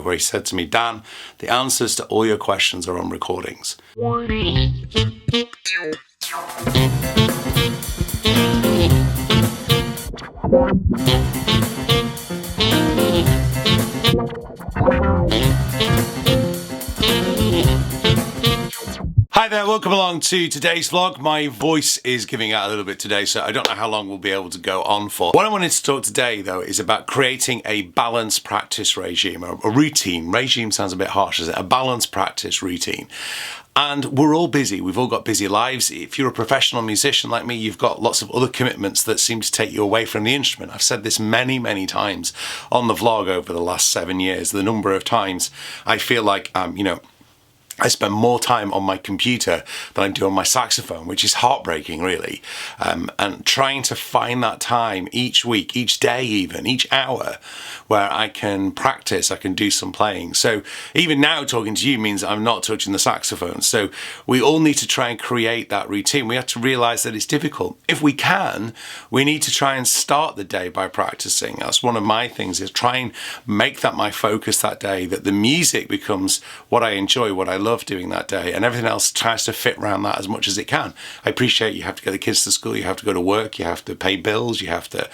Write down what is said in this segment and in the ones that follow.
where he said to me, Dan, the answers to all your questions are on recordings. Hi there, welcome along to today's vlog. My voice is giving out a little bit today, so I don't know how long we'll be able to go on for. What I wanted to talk today, though, is about creating a balanced practice regime, a routine. Regime sounds a bit harsh, isn't it? A balanced practice routine. And we're all busy. We've all got busy lives. If you're a professional musician like me, you've got lots of other commitments that seem to take you away from the instrument. I've said this many, many times on the vlog over the last 7 years. The number of times I feel like, I spend more time on my computer than I do on my saxophone, which is heartbreaking, really. And trying to find that time each week, each day even, each hour, where I can practice, I can do some playing. So even now talking to you means I'm not touching the saxophone. So we all need to try and create that routine. We have to realize that it's difficult. If we can, we need to try and start the day by practicing. That's one of my things, is try and make that my focus that day, that the music becomes what I enjoy, what I love doing that day, and everything else tries to fit around that as much as it can. I appreciate you have to get the kids to school, you have to go to work, you have to pay bills, you have to,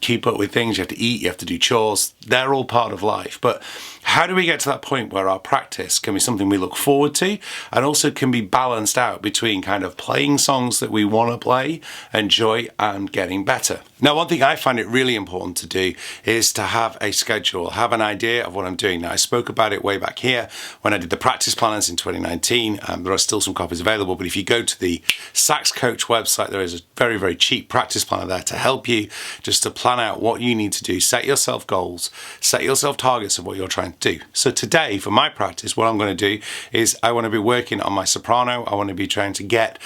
keep up with things, you have to eat, you have to do chores. They're all part of life. But how do we get to that point where our practice can be something we look forward to and also can be balanced out between kind of playing songs that we want to play, enjoy, and getting better? Now, one thing I find it really important to do is to have a schedule, have an idea of what I'm doing. Now, I spoke about it way back here when I did the practice planners in 2019. There are still some copies available, but if you go to the Sax Coach website, there is a very, very cheap practice planner there to help you just to plan out what you need to do, set yourself goals, set yourself targets of what you're trying to do. So today, for my practice, what I'm going to do is I want to be working on my soprano. I want to be trying to get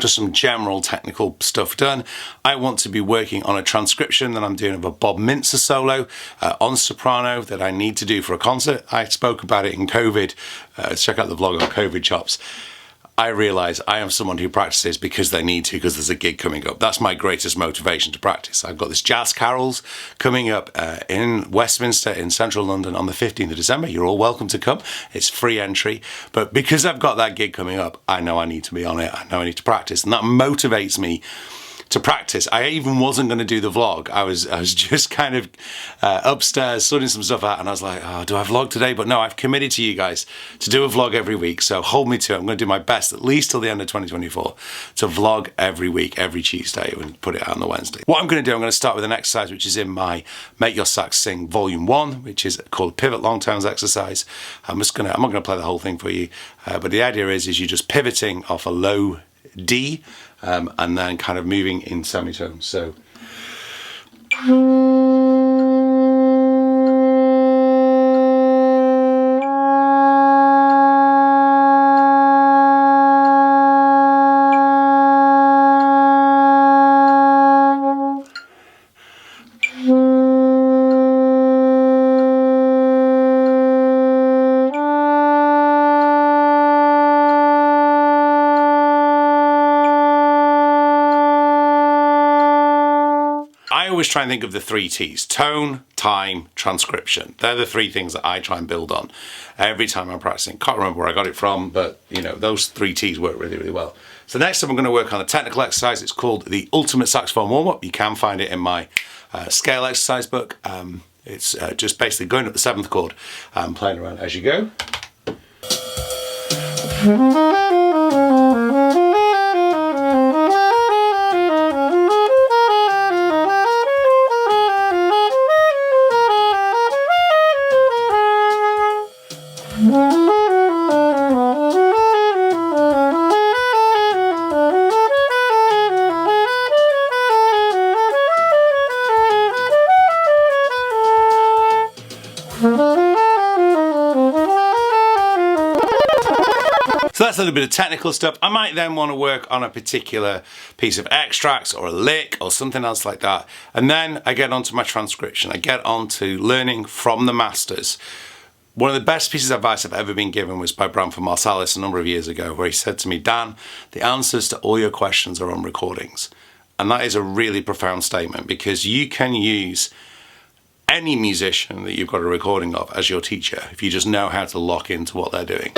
just some general technical stuff done. I want to be working on a transcription that I'm doing of a Bob Mintzer solo on soprano that I need to do for a concert. I spoke about it in COVID. Check out the vlog on COVID chops. I realise I am someone who practices because they need to, because there's a gig coming up. That's my greatest motivation to practice. I've got this Jazz Carols coming up in Westminster in central London on the 15th of December. You're all welcome to come. It's free entry. But because I've got that gig coming up, I know I need to be on it. I know I need to practice. And that motivates me to practice. I even wasn't going to do the vlog. I was just kind of upstairs sorting some stuff out, and I was like, oh, do I vlog today? But no, I've committed to you guys to do a vlog every week, so hold me to it. I'm going to do my best, at least till the end of 2024, to vlog every week, every Tuesday, and put it out on the Wednesday. What I'm going to do, I'm going to start with an exercise which is in my Make Your Sax Sing Volume 1, which is called Pivot Long Tones exercise. I'm not going to play the whole thing for you, but the idea is you're just pivoting off a low D, and then kind of moving in semitones. So I always try and think of the 3 T's: tone, time, transcription. They're the 3 things that I try and build on every time I'm practicing. Can't remember where I got it from, but those 3 T's work really, really well. So next time I'm going to work on a technical exercise. It's called the Ultimate Saxophone Warmup. You can find it in my scale exercise book. It's just basically going up the 7th chord and playing around as you go. So that's a little bit of technical stuff. I might then want to work on a particular piece of extracts or a lick or something else like that. And then I get onto my transcription. I get onto learning from the masters. One of the best pieces of advice I've ever been given was by Branford Marsalis a number of years ago, where he said to me, Dan, the answers to all your questions are on recordings. And that is a really profound statement, because you can use any musician that you've got a recording of as your teacher, if you just know how to lock into what they're doing.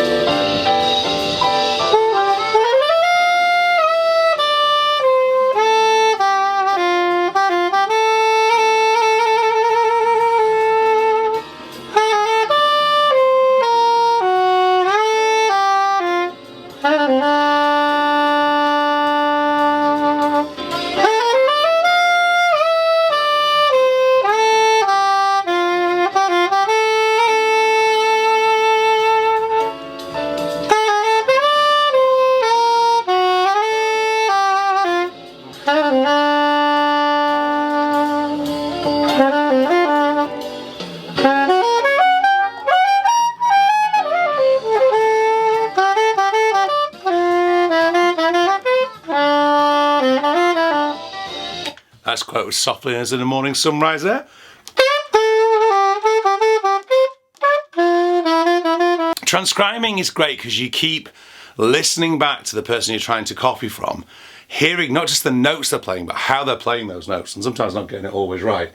That's quote as softly as in the morning sunrise there. Transcribing is great because you keep listening back to the person you're trying to copy from, hearing not just the notes they're playing, but how they're playing those notes, and sometimes not getting it always right.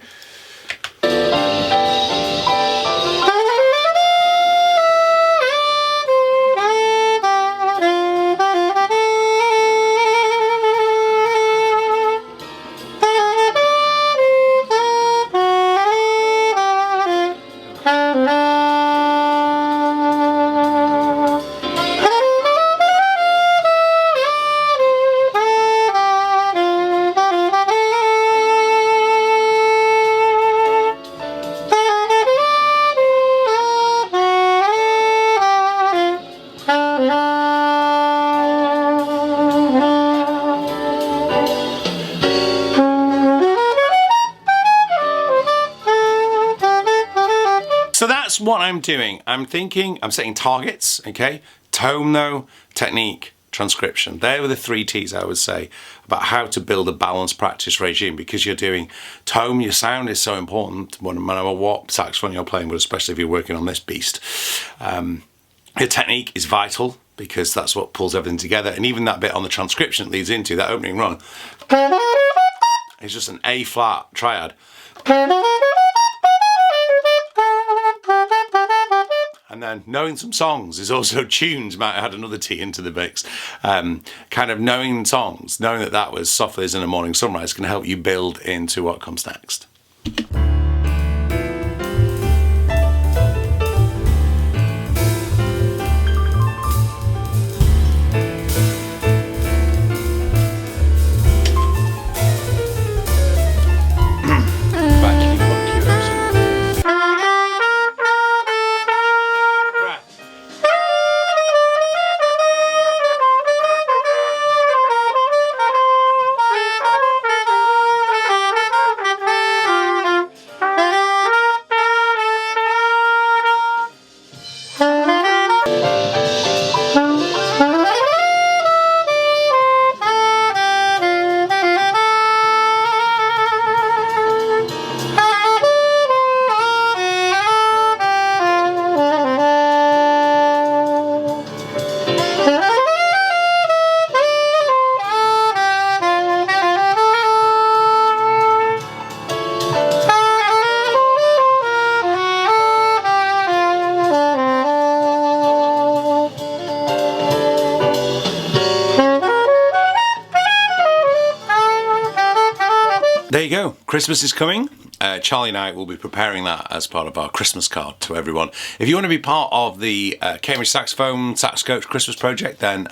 So that's what I'm doing. I'm setting targets, okay? Tone though, technique, transcription. They were the 3 T's I would say about how to build a balanced practice regime, because you're doing tone, your sound is so important no matter what saxophone you're playing, but especially if you're working on this beast. Your technique is vital because that's what pulls everything together, and even that bit on the transcription it leads into, that opening run, is just an A flat triad. And then knowing some songs is also tunes, might add another T into the mix. Kind of knowing songs, knowing that was softly as in a morning sunrise can help you build into what comes next. There you go. Christmas is coming. Charlie and I will be preparing that as part of our Christmas card to everyone. If you want to be part of the Cambridge Saxophone Sax Coach Christmas project, then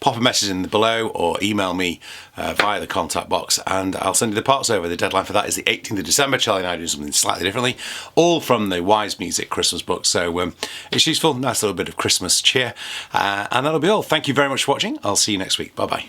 pop a message in below or email me via the contact box and I'll send you the parts over. The deadline for that is the 18th of December. Charlie and I do something slightly differently, all from the Wise Music Christmas book. So it's useful, nice little bit of Christmas cheer. And that'll be all. Thank you very much for watching. I'll see you next week. Bye-bye.